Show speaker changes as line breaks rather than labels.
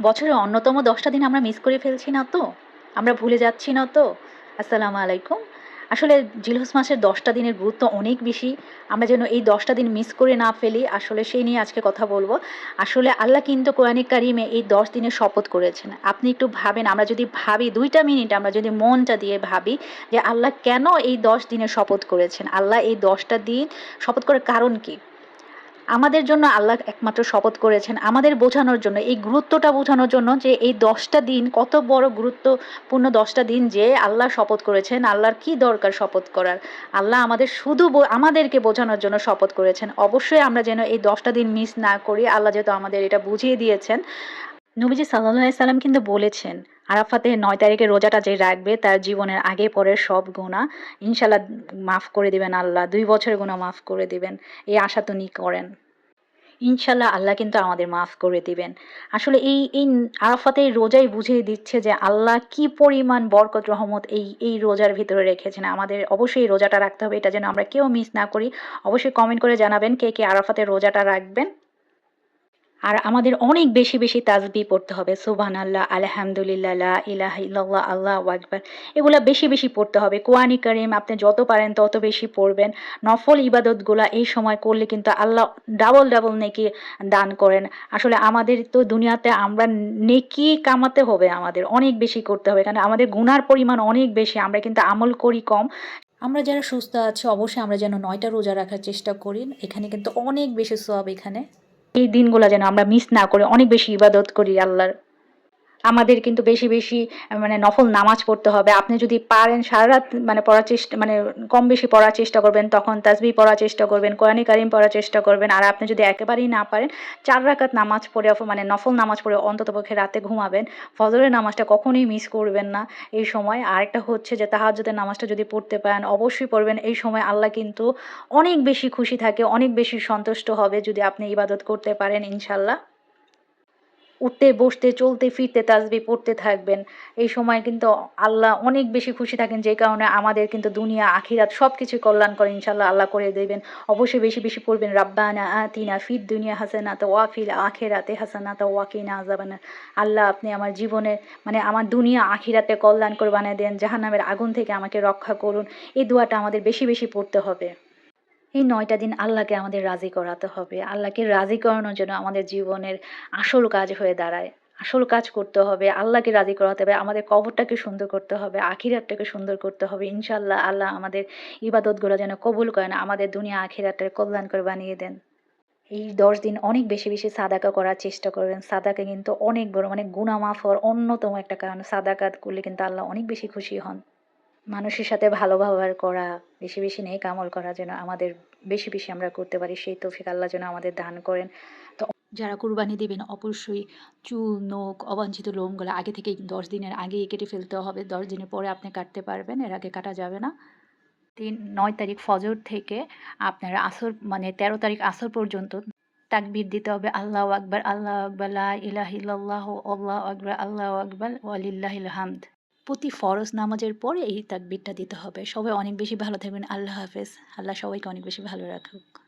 বছরের অন্যতম ১০টা দিন আমরা মিস করে ফেলছি না তো? আমরা ভুলে যাচ্ছি না তো? আসসালামু আলাইকুম। আসলে জিলহজ মাসের ১০টা দিনের গুরুত্ব অনেক বেশি। আমরা যেন এই ১০টা দিন মিস করে না ফেলি, আসলে সেই নিয়ে আজকে কথা বলব। আসলে আল্লাহ কিন্তু কোরআনে কারিমে এই ১০ দিনের শপথ করেছেন। আপনি একটু ভাবেন, আমরা যদি ভাবি ২ টা মিনিট আমরা যদি মনটা দিয়ে ভাবি যে আল্লাহ কেন এই ১০ দিনের শপথ করেছেন? আল্লাহ এই ১০টা দিন শপথ করার কারণ কি? আমাদের জন্য আল্লাহ একমাত্র শপথ করেছেন আমাদের বোঝানোর জন্য, এই গুরুত্বটা বোঝানোর জন্য যে এই ১০টা দিন কত বড় গুরুত্বপূর্ণ ১০টা দিন যে আল্লাহ শপথ করেছেন। আল্লাহর কি দরকার শপথ করার? আল্লাহ আমাদের শুধু আমাদেরকে বোঝানোর জন্য শপথ করেছেন। অবশ্যই আমরা যেন এই ১০টা দিন মিস না করি। আল্লাহ যেহেতু আমাদের এটা বুঝিয়ে দিয়েছেন। নবীজি সাল্লাল্লাহু আলাইহি সাল্লাম কিন্তু বলেছেন, আরাফাতে ৯ তারিখের রোজাটা যে রাখবে তার জীবনের আগে পরের সব গুনাহ ইনশাআল্লাহ মাফ করে দিবেন আল্লাহ। ২ বছরের গুনাহ মাফ করে দিবেন। এই আশা তো করেন। ইনশাল্লাহ আল্লাহ কিন্তু আমাদের মাফ করে দিবেন। আসলে এই আরাফাতের রোজাই বুঝিয়ে দিচ্ছে যে আল্লাহ কি পরিমাণ বরকত রহমত এই রোজার ভিতরে রেখেছেন। আমাদের অবশ্যই এই রোজাটা রাখতে হবে, এটা যেন আমরা কেউ মিস না করি। অবশ্যই কমেন্ট করে জানাবেন কে কে আরাফাতের রোজাটা রাখবেন। আর আমাদের অনেক বেশি বেশি তাসবিহ পড়তে হবে। সুবহানাল্লাহ, আলহামদুলিল্লাহ, লা ইলাহা ইল্লাল্লাহ, আল্লাহু আকবার। এগুলা বেশি বেশি পড়তে হবে। কোরআনে কারীম আপনি যত পারেন তত বেশি পড়বেন। নফল ইবাদতগুলা এই সময় করলে কিন্তু আল্লাহ ডাবল ডাবল নেকি দান করেন। আসলে আমাদের তো দুনিয়াতে আমরা নেকি কামাতে হবে, আমাদের অনেক বেশি করতে হবে। কারণ আমাদের গুনার পরিমাণ অনেক বেশি। আমরা কিন্তু আমল করি কম। আমরা যারা সুস্থ আছি অবশ্যই আমরা যেন ৯ টা রোজা রাখার চেষ্টা করি। এখানে কিন্তু অনেক বেশি সওয়াব এখানে। এই দিনগুলা যেন আমরা মিস না করে অনেক বেশি ইবাদত করি আল্লাহর। আমাদের কিন্তু বেশি বেশি মানে নফল নামাজ পড়তে হবে। আপনি যদি পারেন সারারাত মানে পড়ার চেষ্টা মানে কম বেশি পড়ার চেষ্টা করবেন, তখন তাসবিহ পড়ার চেষ্টা করবেন, কোরআনে কারিম পড়ার চেষ্টা করবেন। আর আপনি যদি একেবারেই না পারেন ৪ রাকাত নামাজ পড়ে মানে নফল নামাজ পড়ে অন্ততপক্ষে রাতে ঘুমাবেন। ফজরের নামাজটা কখনোই মিস করবেন না এই সময়। আরেকটা হচ্ছে যে তাহাজ্জুদের নামাজটা যদি পড়তে পারেন অবশ্যই পড়বেন। এই সময় আল্লাহ কিন্তু অনেক বেশি খুশি থাকে, অনেক বেশি সন্তুষ্ট হবে যদি আপনি ইবাদত করতে পারেন ইনশাআল্লাহ। উঠতে বসতে চলতে ফিরতে তাসবিহ পড়তে থাকবেন। এই সময় কিন্তু আল্লাহ অনেক বেশি খুশি থাকেন, যে কারণে আমাদের কিন্তু দুনিয়া আখিরাত সবকিছু কল্যাণ করে ইনশাআল্লাহ আল্লাহ করে দেবেন। অবশ্যই বেশি বেশি পড়বেন রাব্বানা আতিনা ফিদ দুনিয়া হাসানাতা ওয়া ফিল আখিরাতি হাসানাতা ওয়া কিনা আযাবান্নার। আল্লাহ আপনি আমার জীবনে মানে আমার দুনিয়া আখিরাতে কল্যাণ করে বানিয়ে দেন, জাহান্নামের আগুন থেকে আমাকে রক্ষা করুন। এই দোয়াটা আমাদের বেশি বেশি পড়তে হবে। এই ৯ টা দিন আল্লাহকে আমাদের রাজি করাতে হবে। আল্লাহকে রাজি করানোর জন্য আমাদের জীবনের আসল কাজ হয়ে দাঁড়ায়। আসল কাজ করতে হবে, আল্লাহকে রাজি করাতে হবে, আমাদের কবরটাকে সুন্দর করতে হবে, আখিরাতটাকে সুন্দর করতে হবে। ইনশাআল্লাহ আল্লাহ আমাদের ইবাদতগুলো যেন কবুল করেন, আমাদের দুনিয়া আখিরাতের কল্যাণ করে বানিয়ে দেন। এই ১০ দিন অনেক বেশি বেশি সাদাকা করার চেষ্টা করবেন। সাদাকা কিন্তু অনেক বড় মানে গুনাহ মাফ হওয়ার অন্যতম একটা কারণ। সাদাকাত করলে কিন্তু আল্লাহ অনেক বেশি খুশি হন। মানুষের সাথে ভালো ব্যবহার করা, বেশি বেশি নেক আমল করা যেন আমাদের বেশি বেশি আমরা করতে পারি, সেই তৌফিক আল্লাহ যেন আমাদের দান করেন। তো যারা কুরবানি দিবেন অবশ্যই চুল, নখ, অবাঞ্ছিত লোমগুলো আগে থেকেই ১০ দিনের আগেই কেটে ফেলতে হবে। ১০ দিনের পরে আপনি কাটতে পারবেন, এর আগে কাটা যাবে না। ৯ তারিখ ফজর থেকে আপনার আসর মানে ১৩ তারিখ আসর পর্যন্ত তাকবীর দিতে হবে। আল্লাহু আকবার, আল্লাহু আকবার, লা ইলাহা ইল্লাল্লাহু, আল্লাহু আকবার, আল্লাহু আকবার, ওয়া লিল্লাহিল হামদ। প্রতি ফরজ নামাজের পরে এই তাকবীরটা দিতে হবে। সবাই অনেক বেশি ভালো থাকবেন। আল্লাহ হাফেজ। আল্লাহ সবাইকে অনেক বেশি ভালো রাখুক।